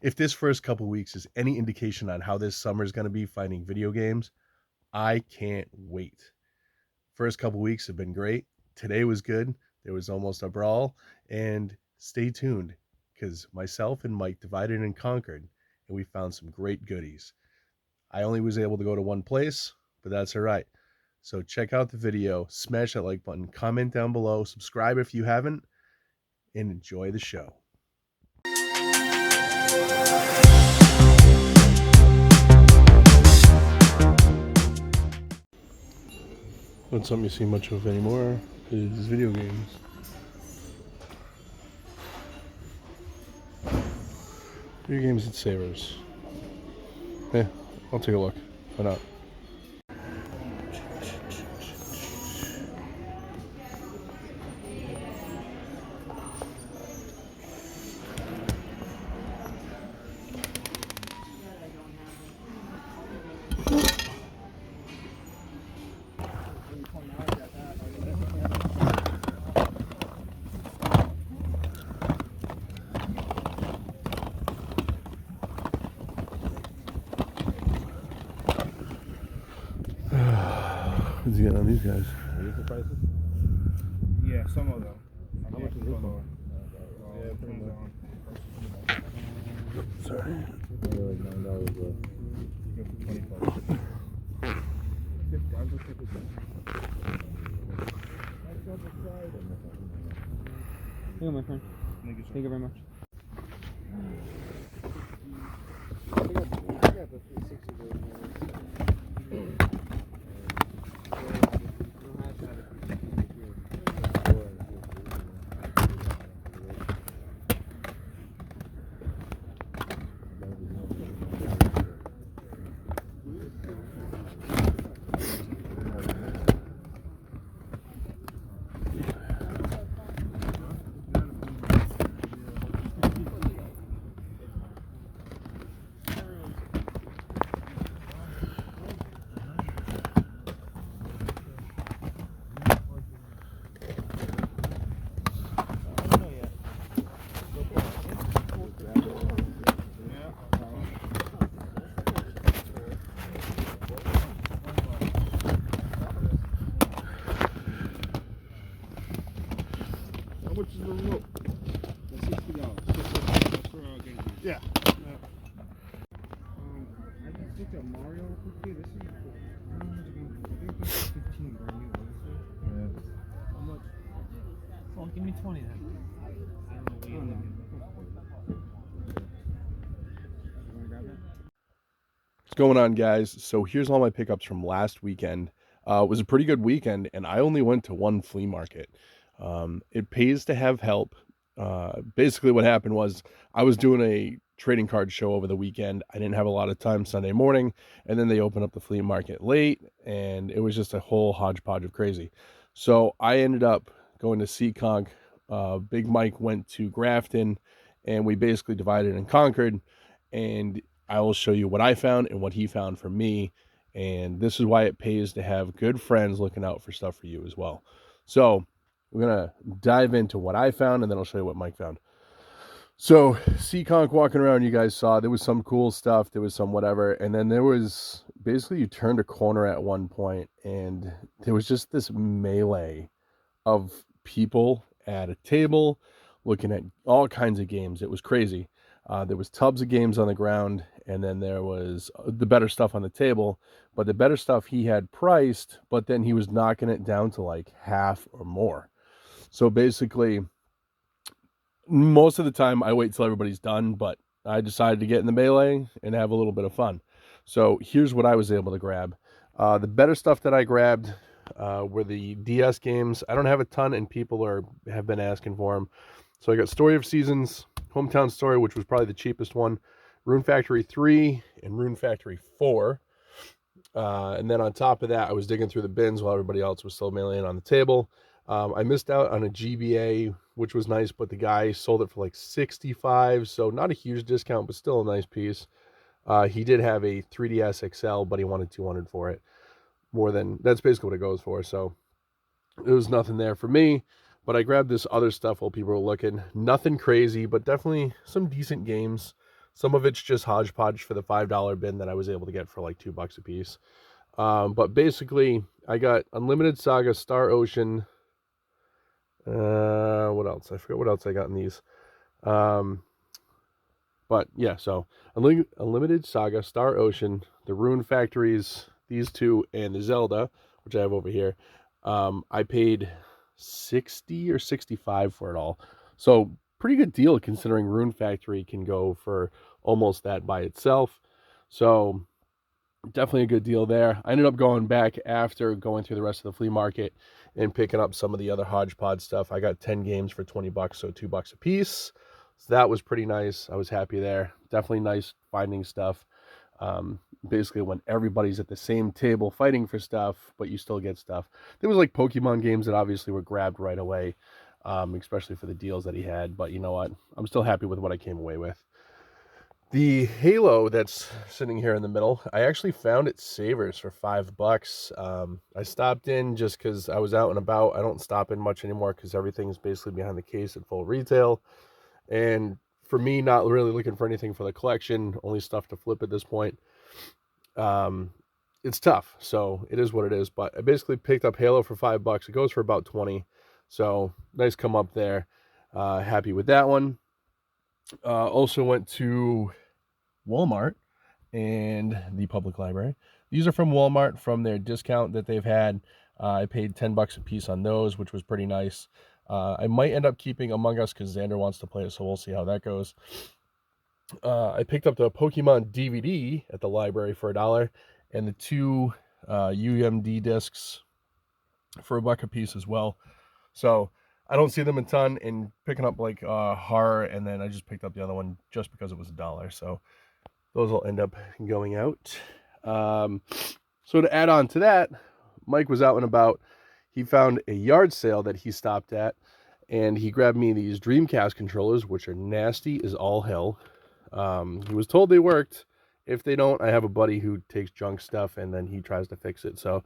If this first couple weeks is any indication on how this summer is going to be finding video games, I can't wait. First couple weeks have been great. Today was good. There was almost a brawl. And stay tuned because myself and Mike divided and conquered, and we found some great goodies. I only was able to go to one place, but that's all right. So check out the video, smash that like button, comment down below, subscribe if you haven't, and enjoy the show. Not something you see much of anymore is video games. Video games and savers. Yeah, I'll take a look. Why not? What's he getting on these guys? Are these the prices? Yeah, some of them. How much is this one? Yeah, it comes down. Sorry. They're like $9 worth. Good for 20 bucks. Here, my friend. Thank you, sir. Thank you very much. I got the 360 version. How much is the remote? That's $60. That's for game. Yeah. I just looked at Mario quickly. This is how much again? I think this is 15 brand new, honestly. Yeah. How much? Well, give me 20 then. I don't know what you're looking for. You wanna grab that? What's going on, guys? So here's all my pickups from last weekend. It was a pretty good weekend, and I only went to one flea market. It pays to have help. Basically, what happened was I was doing a trading card show over the weekend. I didn't have a lot of time Sunday morning, and then they opened up the flea market late, and it was just a whole hodgepodge of crazy. So I ended up going to Seekonk. Big Mike went to Grafton, and we basically divided and conquered. And I will show you what I found and what he found for me. And this is why it pays to have good friends looking out for stuff for you as well. So we're going to dive into what I found, and then I'll show you what Mike found. So Seekonk walking around, you guys saw there was some cool stuff. There was some whatever. And then there was basically you turned a corner at one point, and there was just this melee of people at a table looking at all kinds of games. It was crazy. There was tubs of games on the ground, and then there was the better stuff on the table. But the better stuff he had priced, but then he was knocking it down to like half or more. So basically, most of the time I wait till everybody's done, but I decided to get in the melee and have a little bit of fun. So here's what I was able to grab. The better stuff that I grabbed were the DS games. I don't have a ton, and people have been asking for them. So I got Story of Seasons, Hometown Story, which was probably the cheapest one, Rune Factory 3, and Rune Factory 4. And then on top of that, I was digging through the bins while everybody else was still mailing on the table. I missed out on a GBA, which was nice, but the guy sold it for like $65, so not a huge discount, but still a nice piece. He did have a 3DS XL, but he wanted $200 for it. That's basically what it goes for. So it was nothing there for me, but I grabbed this other stuff while people were looking. Nothing crazy, but definitely some decent games. Some of it's just hodgepodge for the $5 bin that I was able to get for like $2 a piece. But basically, I got Unlimited Saga, Star Ocean. What else? I forget what else I got in these. But yeah, so Unlimited Saga, Star Ocean, the Rune Factories, these two, and the Zelda, which I have over here. I paid 60 or 65 for it all. So pretty good deal considering Rune Factory can go for almost that by itself. So definitely a good deal there. I ended up going back after going through the rest of the flea market and picking up some of the other hodgepodge stuff. I got 10 games for $20, so $2 a piece. So that was pretty nice. I was happy there. Definitely nice finding stuff. Basically when everybody's at the same table fighting for stuff, but you still get stuff. There was like Pokemon games that obviously were grabbed right away, especially for the deals that he had. But you know what? I'm still happy with what I came away with. The Halo that's sitting here in the middle, I actually found at Savers for $5. I stopped in just because I was out and about. I don't stop in much anymore because everything's basically behind the case at full retail. And for me, not really looking for anything for the collection, only stuff to flip at this point. It's tough, so it is what it is. But I basically picked up Halo for $5. It goes for about 20, so nice come up there. Happy with that one. Also went to Walmart and the public library. These are from Walmart from their discount that they've had. I paid $10 a piece on those, which was pretty nice. I might end up keeping Among Us because Xander wants to play it, so we'll see how that goes. I picked up the Pokemon DVD at the library for $1 and the two UMD discs for $1 a piece as well. So I don't see them a ton, and picking up like horror, and then I just picked up the other one just because it was $1. So those will end up going out. So to add on to that, Mike was out and about. He found a yard sale that he stopped at, and he grabbed me these Dreamcast controllers, which are nasty as all hell. He was told they worked. If they don't, I have a buddy who takes junk stuff, and then he tries to fix it. So,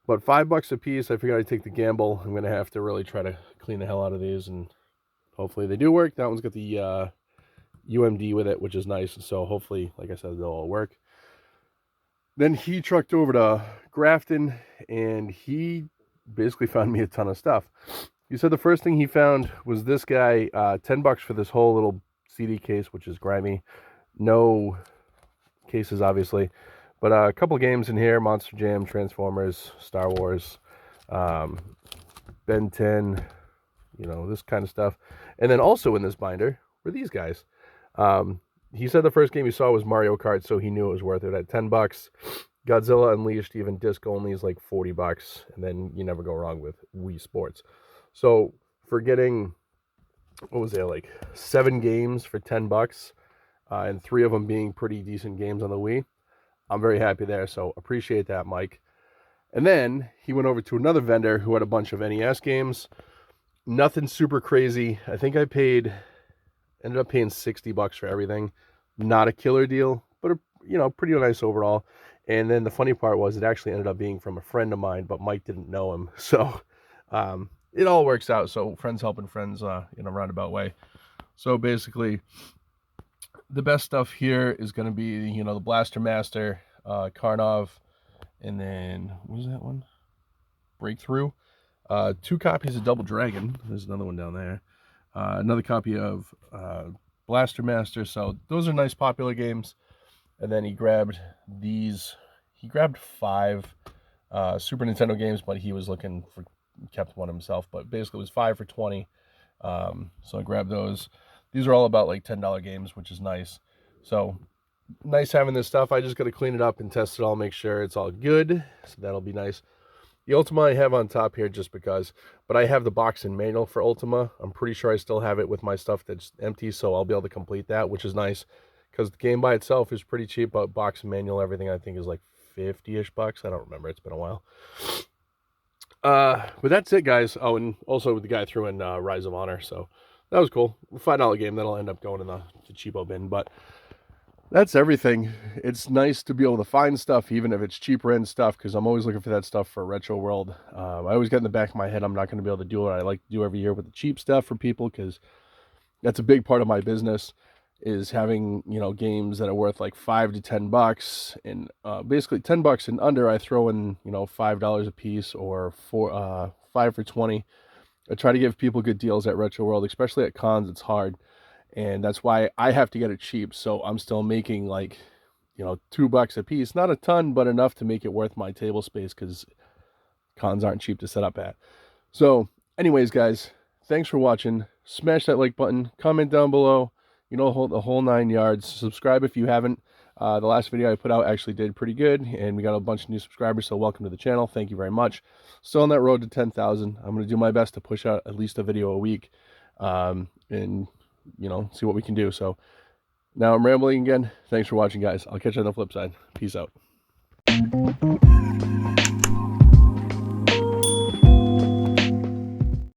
but $5 a piece, I figured I'd take the gamble. I'm going to have to really try to clean the hell out of these, and hopefully they do work. That one's got the UMD with it, which is nice. So hopefully, like I said, they'll all work. Then he trucked over to Grafton, and he basically found me a ton of stuff. He said the first thing he found was this guy, $10 for this whole little CD case, which is grimy. No cases, obviously, but a couple games in here: Monster Jam, Transformers, Star Wars, Ben 10, this kind of stuff. And then also in this binder were these guys. He said the first game he saw was Mario Kart, so he knew it was worth it at $10. Godzilla Unleashed, even disc only, is like $40, and then you never go wrong with Wii Sports. So for getting, what was there, like 7 games for $10, and 3 of them being pretty decent games on the Wii, I'm very happy there. So appreciate that, Mike. And then he went over to another vendor who had a bunch of NES games. Nothing super crazy. I think I ended up paying $60 for everything. Not a killer deal, but pretty nice overall. And then the funny part was it actually ended up being from a friend of mine, but Mike didn't know him. So it all works out. So friends helping friends in a roundabout way. So basically, the best stuff here is going to be, the Blaster Master, Karnov, and then, what was that one? Breakthrough. 2 copies of Double Dragon. There's another one down there. Another copy of Blaster Master. So those are nice popular games. And then he grabbed these. He grabbed 5 Super Nintendo games, but he was looking for, kept one himself. But basically it was 5 for 20. So I grabbed those. These are all about like $10 games, which is nice. So nice having this stuff. I just got to clean it up and test it all, make sure it's all good. So that'll be nice. The Ultima I have on top here just because, but I have the box and manual for Ultima. I'm pretty sure I still have it with my stuff that's empty, so I'll be able to complete that, which is nice because the game by itself is pretty cheap, but box and manual, everything I think is like 50-ish bucks. I don't remember. It's been a while. But that's it, guys. Oh, and also the guy threw in Rise of Honor, so that was cool. $5 game that'll end up going in the cheapo bin, but that's everything. It's nice to be able to find stuff, even if it's cheaper end stuff, because I'm always looking for that stuff for Retro World. I always get in the back of my head I'm not going to be able to do what I like to do every year with the cheap stuff for people, because that's a big part of my business. is having, games that are worth like $5 to $10, and basically $10 and under, I throw in, $5 a piece, or 5 for 20. I try to give people good deals at Retro World, especially at cons. It's hard, and that's why I have to get it cheap. So I'm still making like, $2 a piece, not a ton, but enough to make it worth my table space, because cons aren't cheap to set up at. So, anyways, guys, thanks for watching. Smash that like button, comment down below, the whole 9 yards. Subscribe if you haven't. The last video I put out actually did pretty good, and we got a bunch of new subscribers, so welcome to the channel. Thank you very much. Still on that road to 10,000. I'm going to do my best to push out at least a video a week, and, see what we can do. So, now I'm rambling again. Thanks for watching, guys. I'll catch you on the flip side. Peace out.